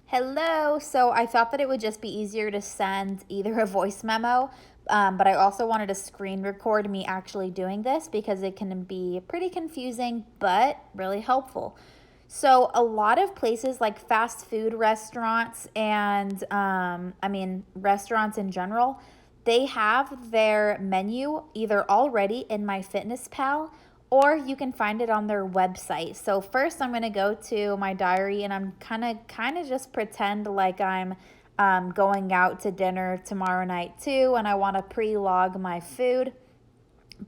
Hello. So I thought that it would just be easier to send either a voice memo, but I also wanted to screen record me actually doing this because it can be pretty confusing, but really helpful. So a lot of places like fast food restaurants and restaurants in general, they have their menu either already in MyFitnessPal or you can find it on their website. So first I'm going to go to my diary and I'm kind of just pretend like I'm going out to dinner tomorrow night too, and I want to pre-log my food.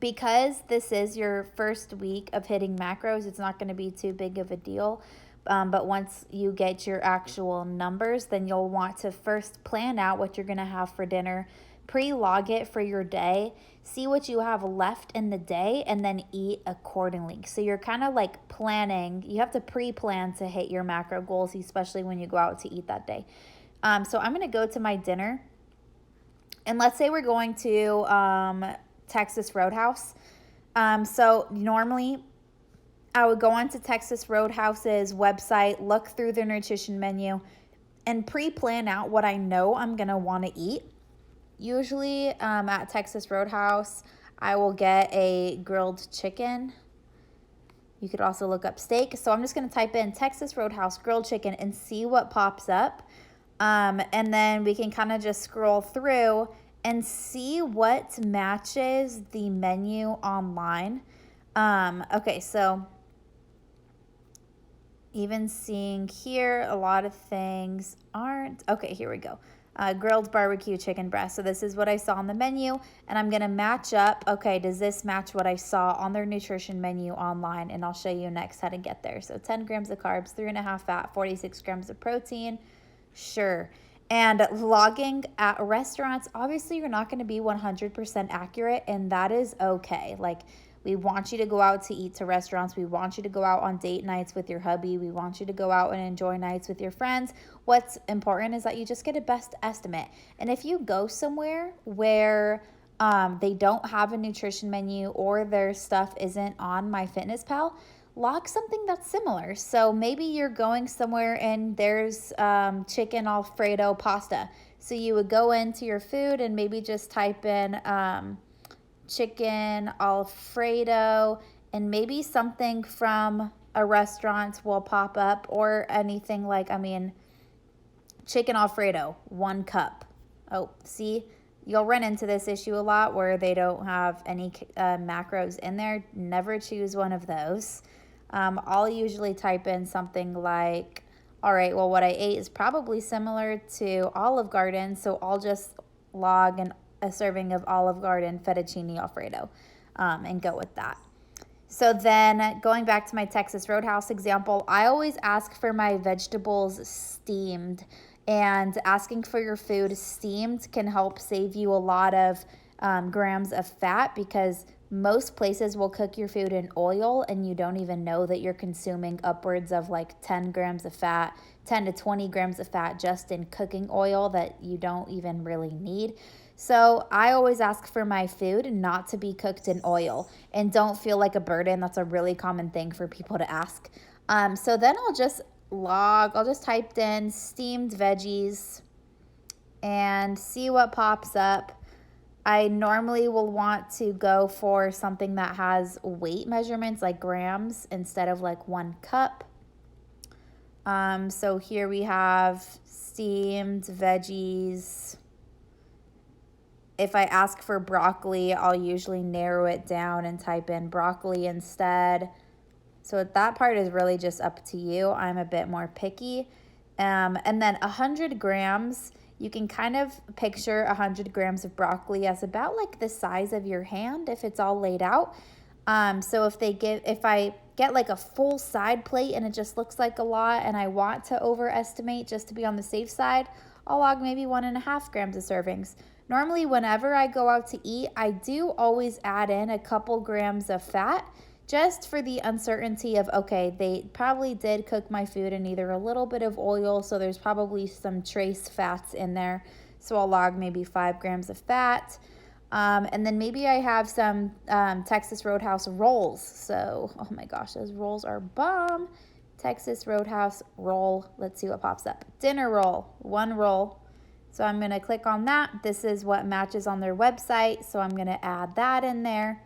Because this is your first week of hitting macros, it's not going to be too big of a deal. But once you get your actual numbers, then you'll want to first plan out what you're going to have for dinner, pre-log it for your day, see what you have left in the day, and then eat accordingly. So you're kind of like planning. You have to pre-plan to hit your macro goals, especially when you go out to eat that day. So I'm going to go to my dinner, and let's say we're going to Texas Roadhouse. So normally I would go onto Texas Roadhouse's website, look through their nutrition menu, and pre-plan out what I know I'm going to want to eat. Usually at Texas Roadhouse, I will get a grilled chicken. You could also look up steak. So I'm just going to type in Texas Roadhouse grilled chicken and see what pops up. And then we can kind of just scroll through and see what matches the menu online. Okay, so even seeing here, a lot of things aren't. Okay, here we go. Grilled barbecue chicken breast. So this is what I saw on the menu, and I'm gonna match up. Okay, does this match what I saw on their nutrition menu online? And I'll show you next how to get there. So 10 grams of carbs, 3.5 fat, 46 grams of protein. Sure. And logging at restaurants, obviously you're not going to be 100% accurate, and that is okay. Like, we want you to go out to eat to restaurants. We want you to go out on date nights with your hubby. We want you to go out and enjoy nights with your friends. What's important is that you just get a best estimate. And if you go somewhere where they don't have a nutrition menu or their stuff isn't on MyFitnessPal, log something that's similar. So maybe you're going somewhere and there's chicken Alfredo pasta. So you would go into your food and maybe just type in chicken Alfredo, and maybe something from a restaurant will pop up, or anything like, chicken Alfredo, 1 cup. Oh, see, you'll run into this issue a lot where they don't have any macros in there. Never choose one of those. I'll usually type in something like, all right, well, what I ate is probably similar to Olive Garden, so I'll just log a serving of Olive Garden fettuccine Alfredo and go with that. So then going back to my Texas Roadhouse example, I always ask for my vegetables steamed, and asking for your food steamed can help save you a lot of grams of fat, because most places will cook your food in oil and you don't even know that you're consuming upwards of like 10 grams of fat, 10 to 20 grams of fat just in cooking oil that you don't even really need. So I always ask for my food not to be cooked in oil, and don't feel like a burden. That's a really common thing for people to ask. So then I'll just type in steamed veggies and see what pops up. I normally will want to go for something that has weight measurements like grams instead of like 1 cup. So here we have steamed veggies. If I ask for broccoli, I'll usually narrow it down and type in broccoli instead. So that part is really just up to you. I'm a bit more picky. And then 100 grams, you can kind of picture 100 grams of broccoli as about like the size of your hand if it's all laid out. So if I get like a full side plate and it just looks like a lot and I want to overestimate just to be on the safe side, I'll log maybe 1.5 grams of servings. Normally, whenever I go out to eat, I do always add in a couple grams of fat, just for the uncertainty of, okay, they probably did cook my food in either a little bit of oil, so there's probably some trace fats in there. So I'll log maybe 5 grams of fat. And then maybe I have some Texas Roadhouse rolls. So, oh my gosh, those rolls are bomb. Texas Roadhouse roll. Let's see what pops up. Dinner roll, 1 roll. So I'm gonna click on that. This is what matches on their website. So I'm gonna add that in there.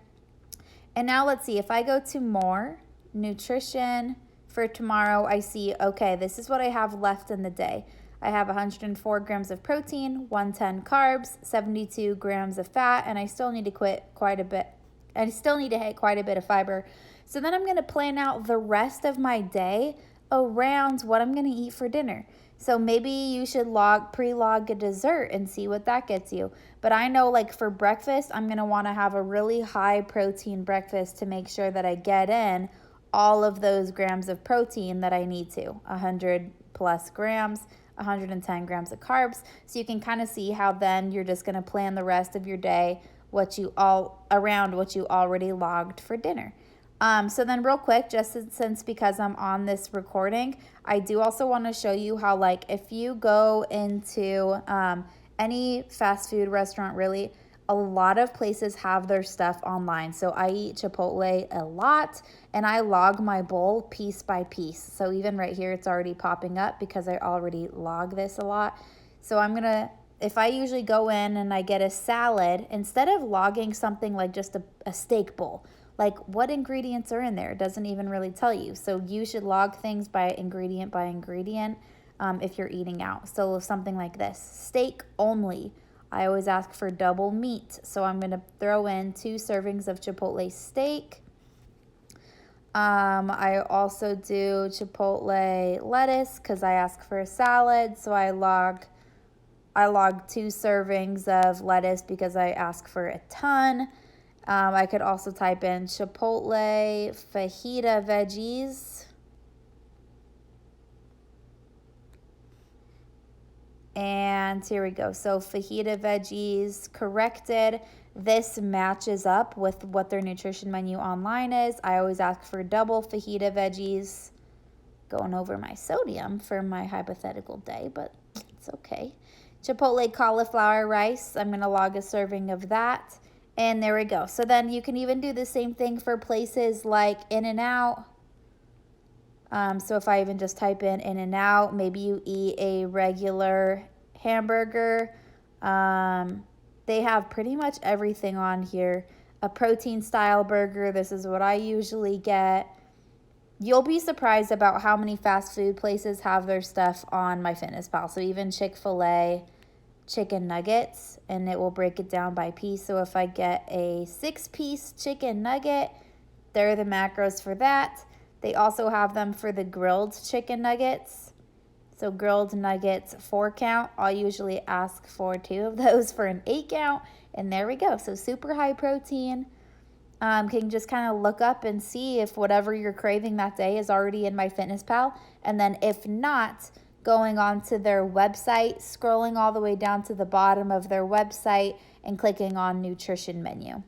And now let's see, if I go to more, nutrition for tomorrow, I see, okay, this is what I have left in the day. I have 104 grams of protein, 110 carbs, 72 grams of fat, and I still need to hit quite a bit of fiber. So then I'm gonna plan out the rest of my day around what I'm gonna eat for dinner. So maybe you should pre-log a dessert and see what that gets you. But I know, like, for breakfast, I'm gonna wanna have a really high protein breakfast to make sure that I get in all of those grams of protein that I need to, 100 plus grams, 110 grams of carbs. So you can kind of see how then you're just gonna plan the rest of your day around what you already logged for dinner. So then real quick, because I'm on this recording, I do also want to show you how, like, if you go into any fast food restaurant, really, a lot of places have their stuff online. So I eat Chipotle a lot, and I log my bowl piece by piece. So even right here, it's already popping up because I already log this a lot. So if I usually go in and I get a salad, instead of logging something like just a steak bowl, like what ingredients are in there, it doesn't even really tell you. So you should log things by ingredient if you're eating out. So something like this, steak only. I always ask for double meat. So I'm gonna throw in 2 servings of Chipotle steak. I also do Chipotle lettuce because I ask for a salad. So I log 2 servings of lettuce because I ask for a ton. I could also type in Chipotle fajita veggies. And here we go. So fajita veggies corrected. This matches up with what their nutrition menu online is. I always ask for double fajita veggies. Going over my sodium for my hypothetical day, but it's okay. Chipotle cauliflower rice. I'm going to log a serving of that. And there we go. So then you can even do the same thing for places like In-N-Out. So if I even just type in In-N-Out, maybe you eat a regular hamburger. They have pretty much everything on here. A protein style burger. This is what I usually get. You'll be surprised about how many fast food places have their stuff on MyFitnessPal. So even Chick-fil-A chicken nuggets, and it will break it down by piece. So if I get a 6-piece chicken nugget, there are the macros for that. They also have them for the grilled chicken nuggets. So grilled nuggets 4 count. I'll usually ask for 2 of those for an 8 count. And there we go. So super high protein. Can just kind of look up and see if whatever you're craving that day is already in MyFitnessPal. And then if not, going on to their website, scrolling all the way down to the bottom of their website and clicking on nutrition menu.